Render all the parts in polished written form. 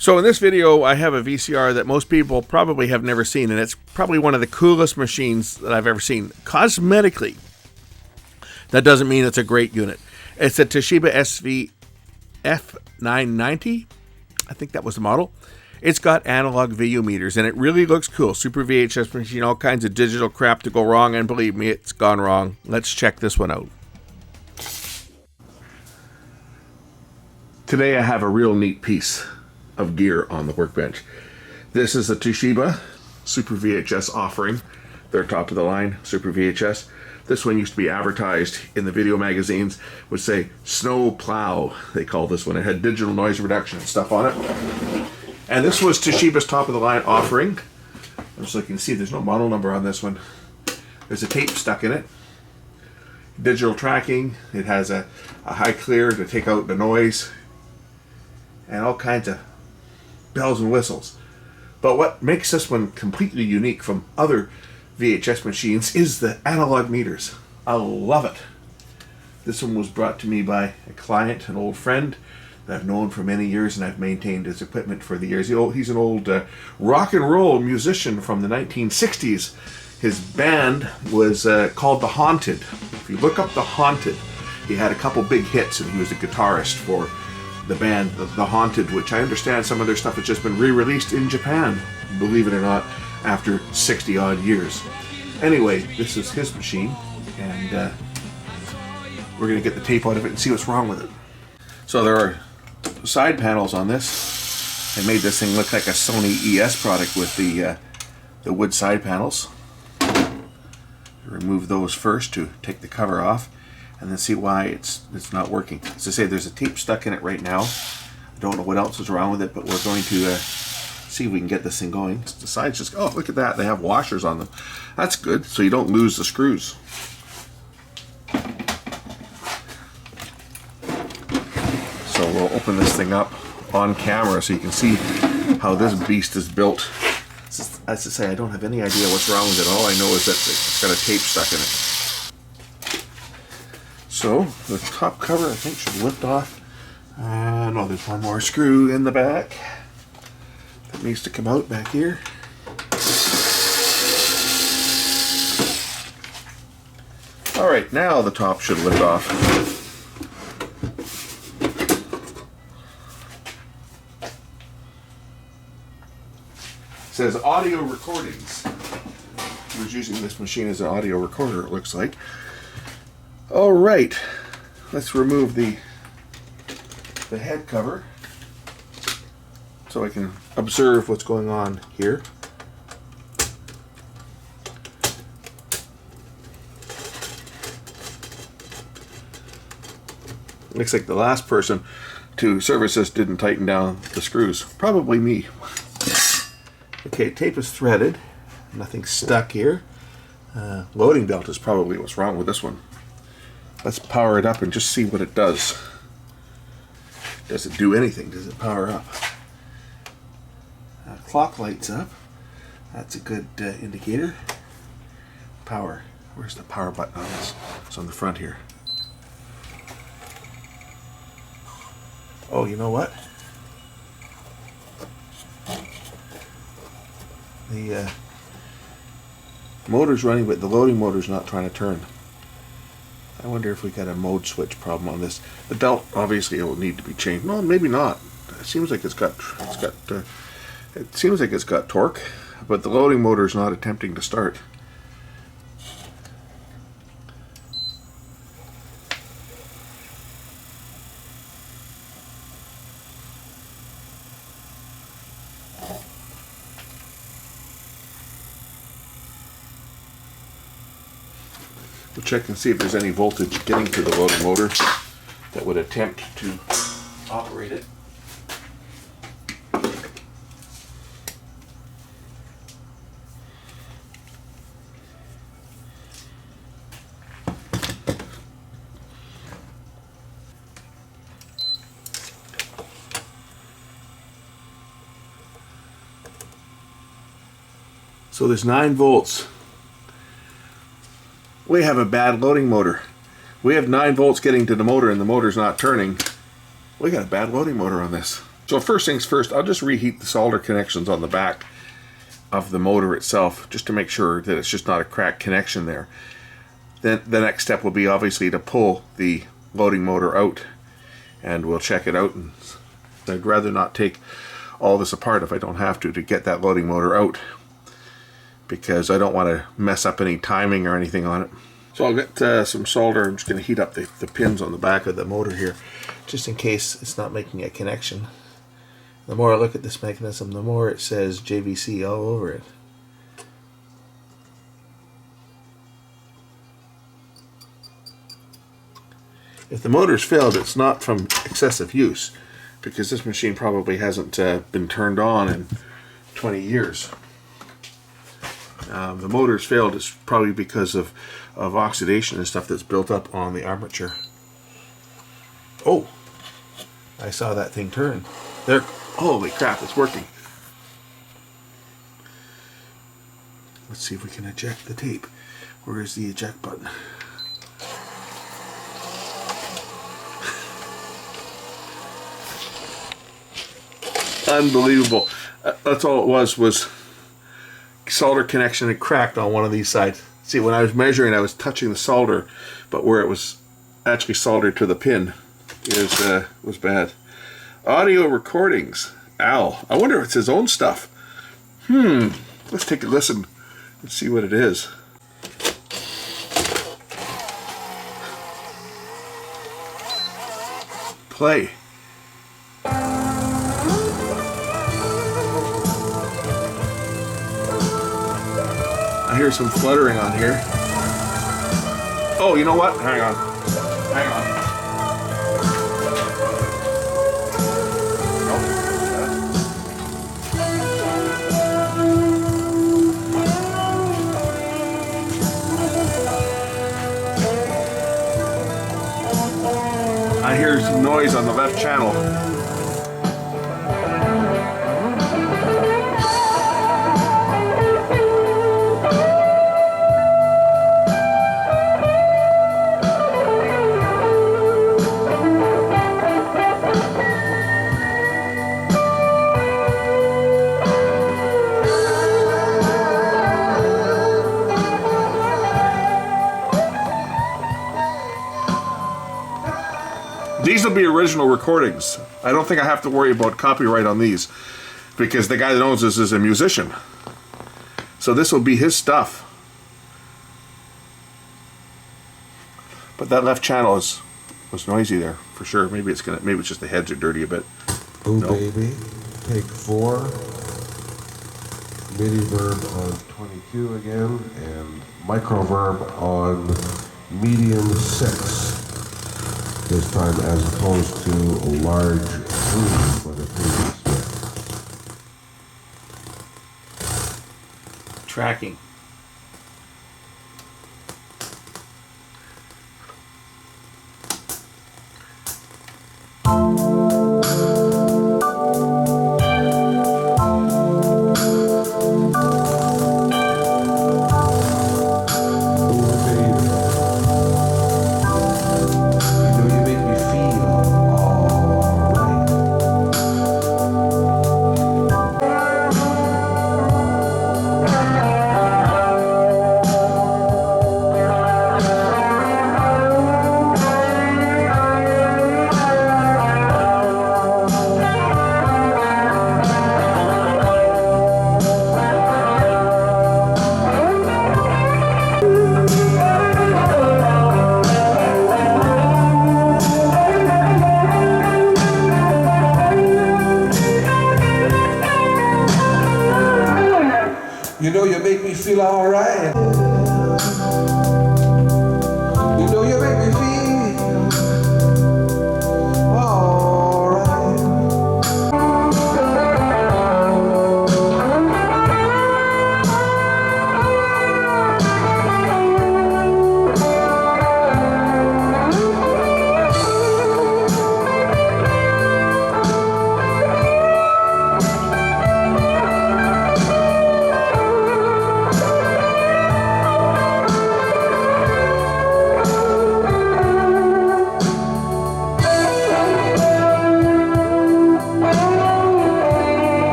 So in this video, I have a VCR that most people probably have never seen, and it's probably one of the coolest machines that I've ever seen. Cosmetically, that doesn't mean it's a great unit. It's a Toshiba SV-F990. I think that was the model. It's got analog VU meters, and it really looks cool. Super VHS machine, all kinds of digital crap to go wrong, and believe me, it's gone wrong. Let's check this one out. Today I have a real neat piece of gear on the workbench. This is a Toshiba Super VHS offering. Their top of the line Super VHS. This one used to be advertised in the video magazines, would say snow plow, they call this one. It had digital noise reduction and stuff on it. And this was Toshiba's top of the line offering. So you can see there's no model number on this one. There's a tape stuck in it. Digital tracking. It has a high clear to take out the noise. And all kinds of bells and whistles. But what makes this one completely unique from other VHS machines is the analog meters. I love it. This one was brought to me by a client, an old friend that I've known for many years, and I've maintained his equipment for the years. He's an old rock and roll musician from the 1960s. His band was called The Haunted. If you look up The Haunted, he had a couple big hits, and he was a guitarist for the band The Haunted, which I understand some of their stuff has just been re-released in Japan, believe it or not, after 60 odd years. Anyway, this is his machine, and we're going to get the tape out of it and see what's wrong with it. So there are side panels on this. I made this thing look like a Sony ES product with the wood side panels. Remove those first to take the cover off, and then see why it's not working. As I say, there's a tape stuck in it right now. I don't know what else is wrong with it, but we're going to see if we can get this thing going. The sides just, oh, look at that. They have washers on them. That's good, so you don't lose the screws. So we'll open this thing up on camera so you can see how this beast is built. As I say, I don't have any idea what's wrong with it. All I know is that it's got a tape stuck in it. So the top cover, I think, should lift off. No, there's one more screw in the back that needs to come out back here. Alright, now the top should lift off. It says audio recordings. He was using this machine as an audio recorder, it looks like. Alright, let's remove the head cover so I can observe what's going on here. Looks like the last person to service this didn't tighten down the screws. Probably me. Okay, tape is threaded. Nothing stuck here. Loading belt is probably what's wrong with this one. Let's power it up and just see what it does. Does it do anything? Does it power up? Clock lights up. That's a good indicator. Power. Where's the power button on this? It's on the front here. Oh, you know what? The motor's running, but the loading motor's not trying to turn. I wonder if we got a mode switch problem on this. The belt, obviously, it will need to be changed. No, maybe not. It seems like it's got torque, but the loading motor is not attempting to start. We'll check and see if there's any voltage getting to the loading motor that would attempt to operate it. So there's 9 volts. We have a bad loading motor. We have 9 volts getting to the motor and the motor's not turning. We got a bad loading motor on this. So first things first, I'll just reheat the solder connections on the back of the motor itself, just to make sure that it's just not a cracked connection there. Then the next step will be obviously to pull the loading motor out, and we'll check it out. And I'd rather not take all this apart if I don't have to get that loading motor out, because I don't want to mess up any timing or anything on it. So I'll get some solder. I'm just going to heat up the pins on the back of the motor here, just in case it's not making a connection. The more I look at this mechanism, the more it says JVC all over it. If the motor's failed, it's not from excessive use, because this machine probably hasn't been turned on in 20 years. The motor's failed is probably because of oxidation and stuff that's built up on the armature. Oh, I saw that thing turn. There. Holy crap, it's working. Let's see if we can eject the tape. Where is the eject button? Unbelievable. That's all it was solder connection had cracked on one of these sides. See, when I was measuring, I was touching the solder, but where it was actually soldered to the pin was bad. Audio recordings. Al. I wonder if it's his own stuff. Let's take a listen and see what it is. Play. I hear some fluttering on here. Oh, you know what? Hang on. Hang on. I hear some noise on the left channel. These will be original recordings. I don't think I have to worry about copyright on these, because the guy that owns this is a musician. So this will be his stuff. But that left channel was noisy there for sure. Maybe it's just the heads are dirty a bit. Ooh, no. Baby, take 4. MIDI verb on 22 again, and micro verb on medium 6. This time as opposed to a large 3 for the previous one. Tracking. You know you make me feel alright. You know you make me feel alright.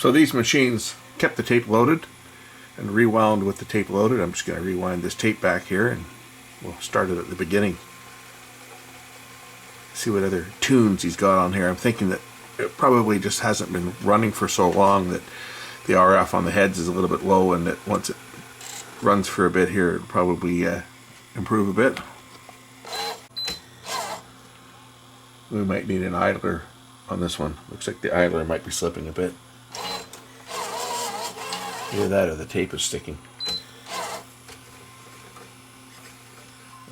So these machines kept the tape loaded and rewound with the tape loaded. I'm just going to rewind this tape back here and we'll start it at the beginning. See what other tunes he's got on here. I'm thinking that it probably just hasn't been running for so long that the RF on the heads is a little bit low, and that once it runs for a bit here, it'll probably improve a bit. We might need an idler on this one. Looks like the idler might be slipping a bit. Either that or the tape is sticking.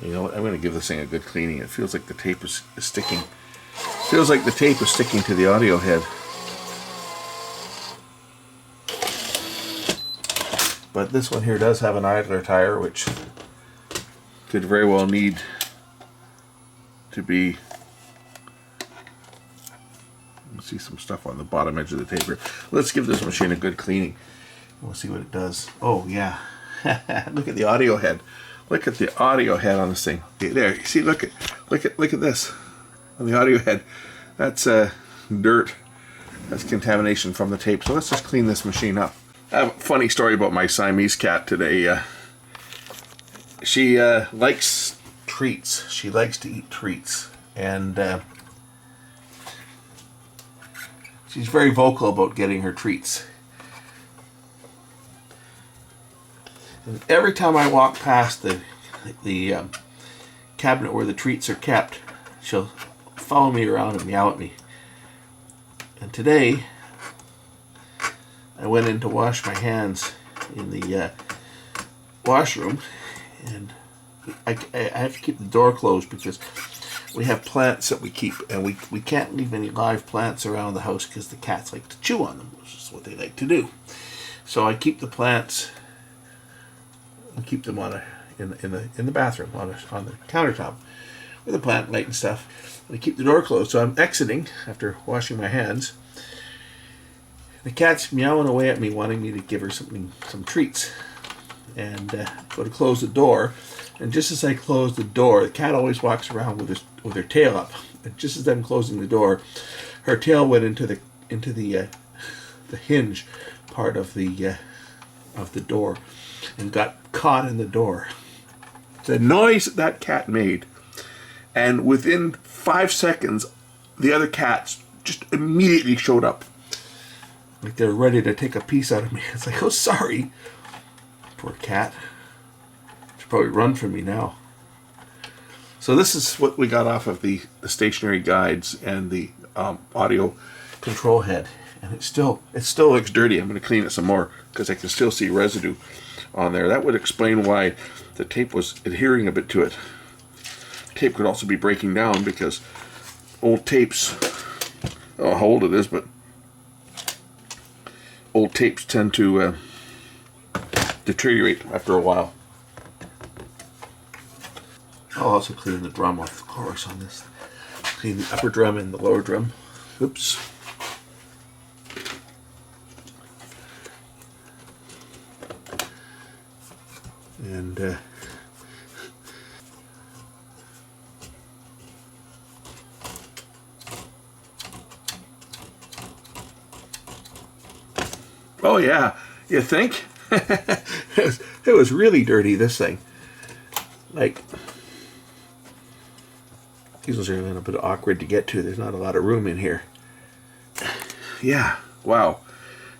You know what? I'm going to give this thing a good cleaning. It feels like the tape is sticking. Feels like the tape is sticking to the audio head. But this one here does have an idler tire, which could very well need to be... Let's see some stuff on the bottom edge of the tape here. Let's give this machine a good cleaning. We'll see what it does. Oh yeah, look at the audio head. Look at the audio head on this thing. There, you see, look at this on the audio head. That's dirt. That's contamination from the tape. So let's just clean this machine up. I have a funny story about my Siamese cat today. She likes treats. She likes to eat treats, and she's very vocal about getting her treats. And every time I walk past the cabinet where the treats are kept, she'll follow me around and meow at me. And today, I went in to wash my hands in the washroom, and I have to keep the door closed because we have plants that we keep, and we can't leave any live plants around the house because the cats like to chew on them, which is what they like to do. So I keep the plants and keep them on in the bathroom on the countertop with a plant light and stuff. And I keep the door closed, so I'm exiting after washing my hands. The cat's meowing away at me, wanting me to give her some treats, and go to close the door. And just as I close the door, the cat always walks around with her tail up. And just as I'm closing the door, her tail went into the hinge part of the door and got caught in the door. The noise that cat made, and within 5 seconds, the other cats just immediately showed up. Like they're ready to take a piece out of me. It's like, oh, sorry. Poor cat. She'll probably run from me now. So this is what we got off of the stationary guides and the audio control head. And it still looks dirty. I'm going to clean it some more because I can still see residue on there. That would explain why the tape was adhering a bit to it. Tape could also be breaking down because old tapes, I don't know how old it is, but old tapes tend to deteriorate after a while. I'll also clean the drum off the chorus on this. Clean the upper drum and the lower drum. Oops. And oh yeah, you think? It was really dirty, this thing. Like, these are a little bit awkward to get to. There's not a lot of room in here. Yeah, wow.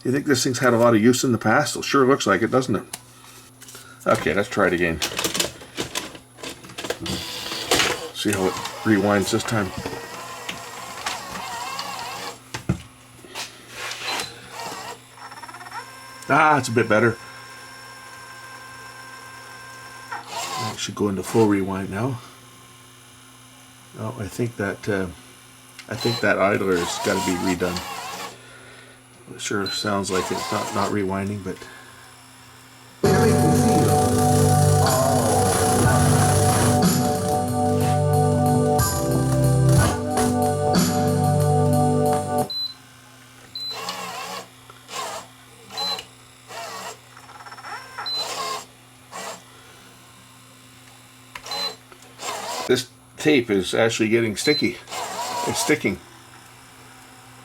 You think this thing's had a lot of use in the past? It sure looks like it, doesn't it? Okay, let's try it again. See how it rewinds this time. Ah, it's a bit better. I should go into full rewind now. Oh, I think that idler has got to be redone. It sure sounds like it's not rewinding, but. This tape is actually getting sticky. It's sticking.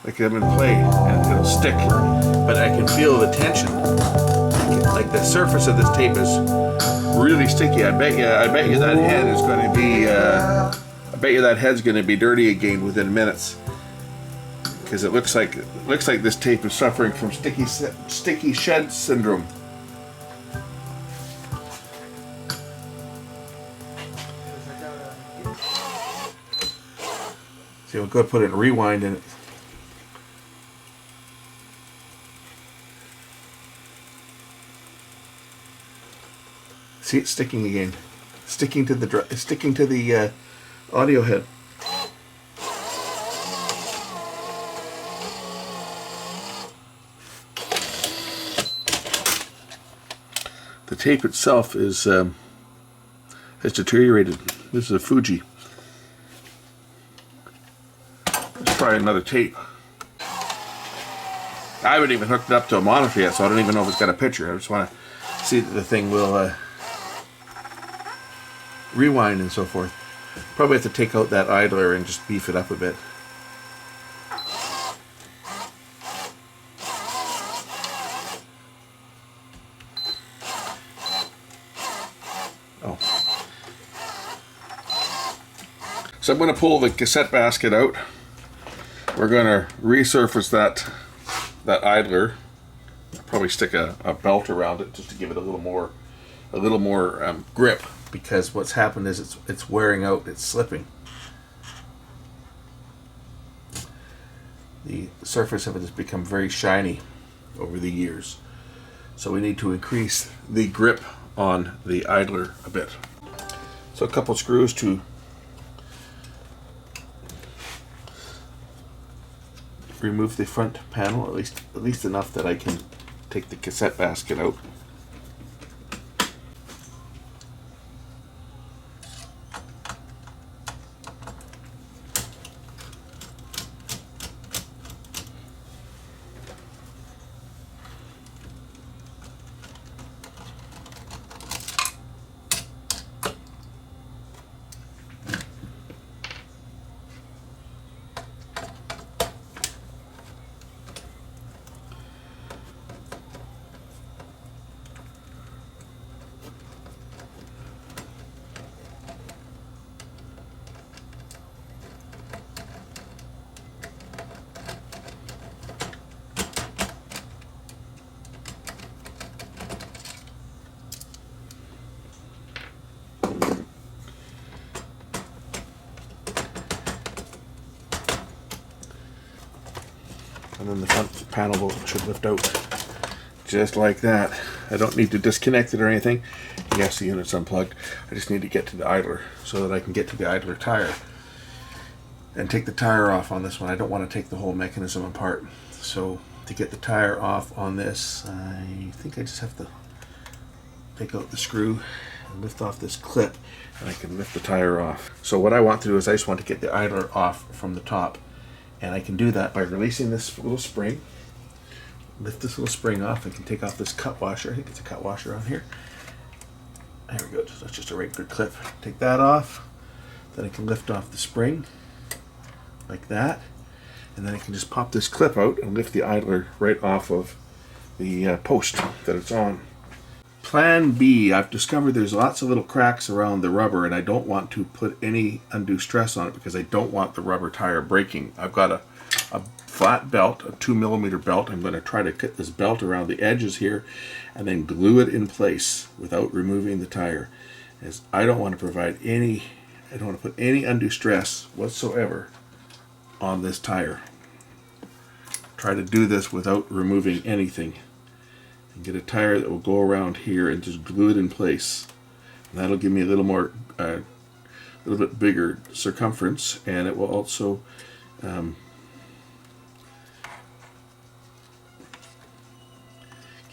Like I'm in play, and it'll stick. but I can feel the tension. Like the surface of this tape is really sticky. I bet you that head is going to be. I bet you that head's going to be dirty again within minutes, because it looks like this tape is suffering from sticky shed syndrome. See, we'll go put it in rewind in it. See, it's sticking again, sticking to the audio head. The tape itself is has deteriorated. This is a Fuji. Let's try another tape. I haven't even hooked it up to a monitor yet, so I don't even know if it's got a picture. I just want to see that the thing will rewind and so forth. Probably have to take out that idler and just beef it up a bit. Oh. So I'm going to pull the cassette basket out. We're going to resurface that idler. I'll probably stick a belt around it just to give it a little more grip, because what's happened is it's wearing out, it's slipping. The surface of it has become very shiny over the years, so we need to increase the grip on the idler a bit. So a couple screws to remove the front panel, at least enough that I can take the cassette basket out. And then the front panel should lift out just like that. I don't need to disconnect it or anything. Yes, the unit's unplugged. I just need to get to the idler so that I can get to the idler tire and take the tire off on this one. I don't want to take the whole mechanism apart. So to get the tire off on this, I think I just have to take out the screw and lift off this clip, and I can lift the tire off. So what I want to do is I just want to get the idler off from the top. And I can do that by releasing this little spring. Lift this little spring off. I can take off this cut washer. I think it's a cut washer on here. There we go. That's just a regular clip. Take that off. Then I can lift off the spring like that. And then I can just pop this clip out and lift the idler right off of the post that it's on. Plan B, I've discovered there's lots of little cracks around the rubber, and I don't want to put any undue stress on it because I don't want the rubber tire breaking. I've got a flat belt, a 2mm belt. I'm going to try to cut this belt around the edges here and then glue it in place without removing the tire, as I don't want to put any undue stress whatsoever on this tire. Try to do this without removing anything. And get a tire that will go around here and just glue it in place. And that'll give me a little more, a little bit bigger circumference, and it will also give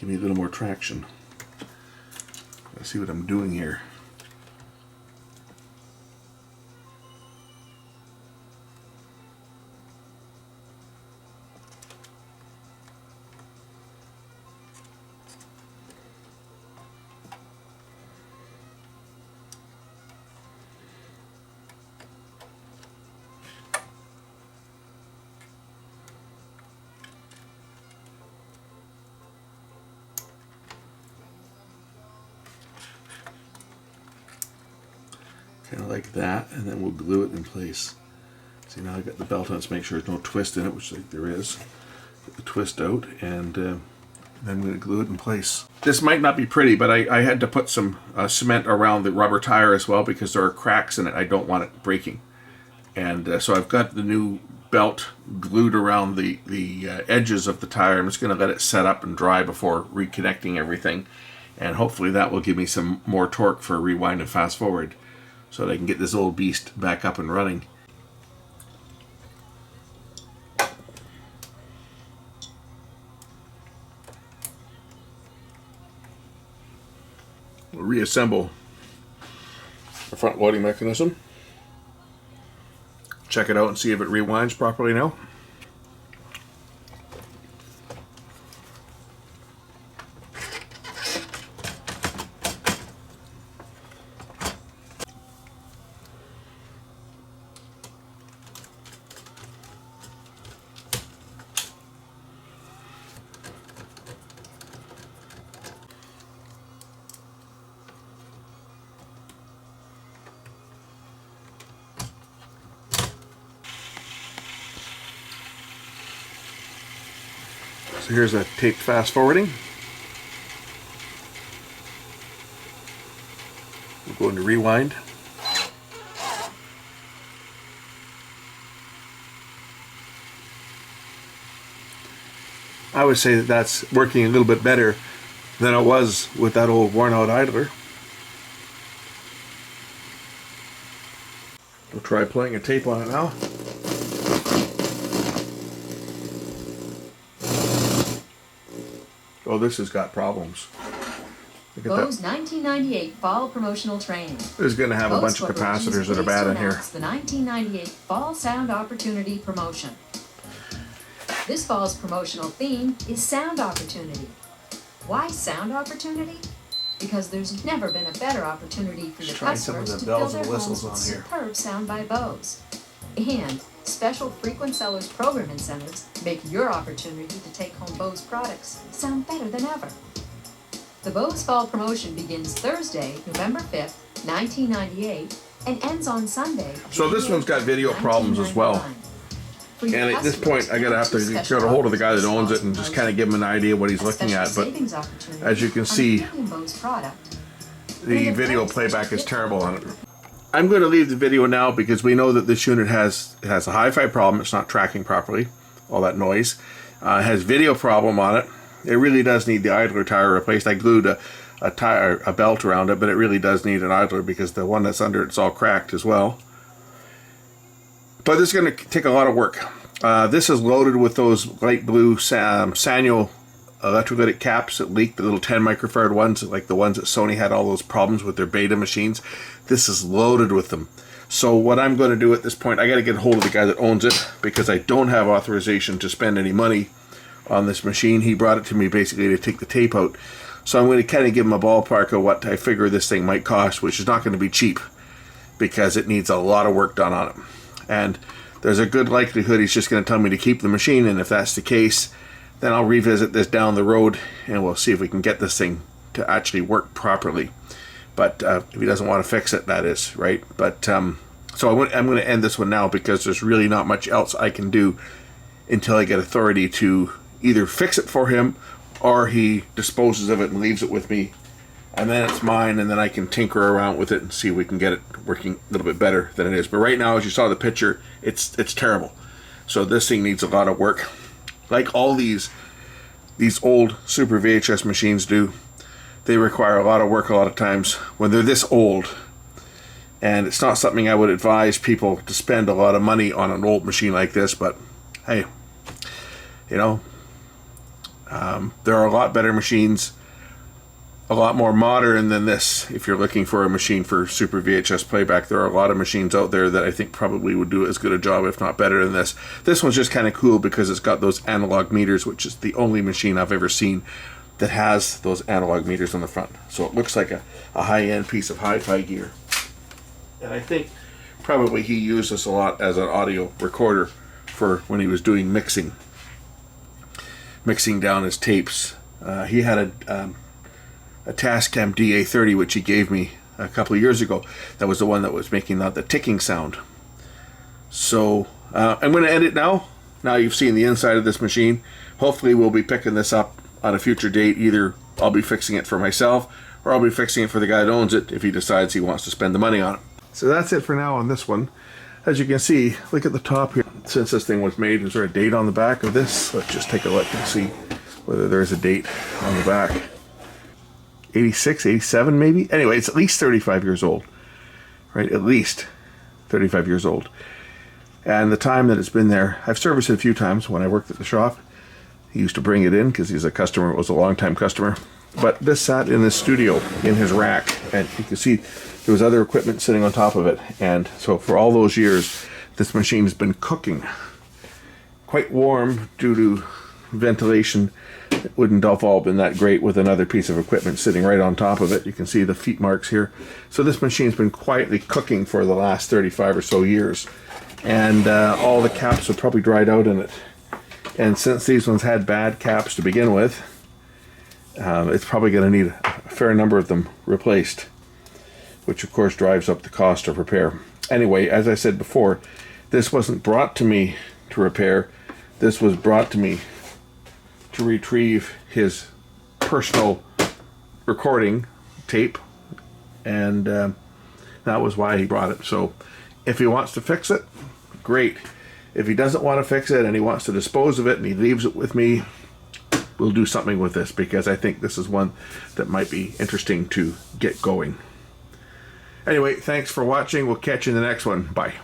me a little more traction. Let's see what I'm doing here. kind of like that, and then we'll glue it in place. See, now I got the belt on, let's make sure there's no twist in it, which like there is. Get the twist out, and then I'm going to glue it in place. This might not be pretty, but I had to put some cement around the rubber tire as well because there are cracks in it. I don't want it breaking. And so I've got the new belt glued around the edges of the tire. I'm just going to let it set up and dry before reconnecting everything. And hopefully that will give me some more torque for rewind and fast forward so that I can get this old beast back up and running. We'll reassemble the front loading mechanism. Check it out and see if it rewinds properly now. So here's a tape fast forwarding. We'll go into rewind. I would say that that's working a little bit better than it was with that old worn out idler. We'll try playing a tape on it now. Oh, this has got problems. Look at Bose that. 1998 Fall Promotional Training. This is going to have a bunch of capacitors that are bad in here. The 1998 Fall Sound Opportunity Promotion. This fall's promotional theme is Sound Opportunity. Why Sound Opportunity? Because there's never been a better opportunity for your customers to fill their homes with superb sound by Bose. And special frequent sellers program incentives make your opportunity to take home Bose products sound better than ever. The Bose Fall promotion begins Thursday, November 5th, 1998, and ends on Sunday. So this one's got video problems as well. And at this point, I have to get a hold of the guy that owns it and just kind of give him an idea what he's looking at. But as you can see, the video playback is terrible on it. I'm going to leave the video now because we know that this unit has a hi-fi problem. It's not tracking properly, all that noise. It has video problem on it. It really does need the idler tire replaced. I glued a belt around it, but it really does need an idler because the one that's under it's all cracked as well. But this is going to take a lot of work. This is loaded with those light blue Sanyo electrolytic caps that leak, the little 10 microfarad ones, like the ones that Sony had all those problems with their beta machines. This is loaded with them. So what I'm going to do at this point, I got to get a hold of the guy that owns it because I don't have authorization to spend any money on this machine. He brought it to me basically to take the tape out. So I'm going to kind of give him a ballpark of what I figure this thing might cost, which is not going to be cheap because it needs a lot of work done on it. And there's a good likelihood he's just going to tell me to keep the machine, and if that's the case, then I'll revisit this down the road and we'll see if we can get this thing to actually work properly. But if he doesn't want to fix it, that is, right? But so I'm going to end this one now because there's really not much else I can do until I get authority to either fix it for him or he disposes of it and leaves it with me. And then it's mine, and then I can tinker around with it and see if we can get it working a little bit better than it is. But right now, as you saw the picture, it's terrible. So this thing needs a lot of work. Like all these old Super VHS machines do, they require a lot of work a lot of times when they're this old. And it's not something I would advise people to spend a lot of money on an old machine like this, but hey, you know, there are a lot better machines, a lot more modern than this. If you're looking for a machine for Super VHS playback, there are a lot of machines out there that I think probably would do as good a job, if not better than this. This one's just kind of cool because it's got those analog meters, which is the only machine I've ever seen that has those analog meters on the front. So it looks like a high-end piece of hi-fi gear. And I think probably he used this a lot as an audio recorder for when he was doing mixing down his tapes. He had a Tascam DA30, which he gave me a couple of years ago. That was the one that was making the ticking sound. So I'm going to end it now. Now you've seen the inside of this machine. Hopefully we'll be picking this up on a future date. Either I'll be fixing it for myself, or I'll be fixing it for the guy that owns it if he decides he wants to spend the money on it. So that's it for now on this one. As you can see, look at the top here. Since this thing was made, is there a date on the back of this? Let's just take a look and see whether there's a date on the back. 86, 87 maybe? Anyway, it's at least 35 years old. Right, at least 35 years old. And the time that it's been there, I've serviced it a few times when I worked at the shop. He used to bring it in because he's a customer, was a long-time customer. But this sat in the studio in his rack, and you can see there was other equipment sitting on top of it. And so for all those years, this machine has been cooking. Quite warm due to ventilation. It wouldn't have all been that great with another piece of equipment sitting right on top of it. You can see the feet marks here. So this machine's been quietly cooking for the last 35 or so years. And all the caps have probably dried out in it. And since these ones had bad caps to begin with, it's probably going to need a fair number of them replaced, which of course drives up the cost of repair. Anyway, as I said before, this wasn't brought to me to repair. This was brought to me to retrieve his personal recording tape, and that was why he brought it. So if he wants to fix it, great. If he doesn't want to fix it and he wants to dispose of it and he leaves it with me, we'll do something with this, because I think this is one that might be interesting to get going. Anyway, thanks for watching. We'll catch you in the next one. Bye.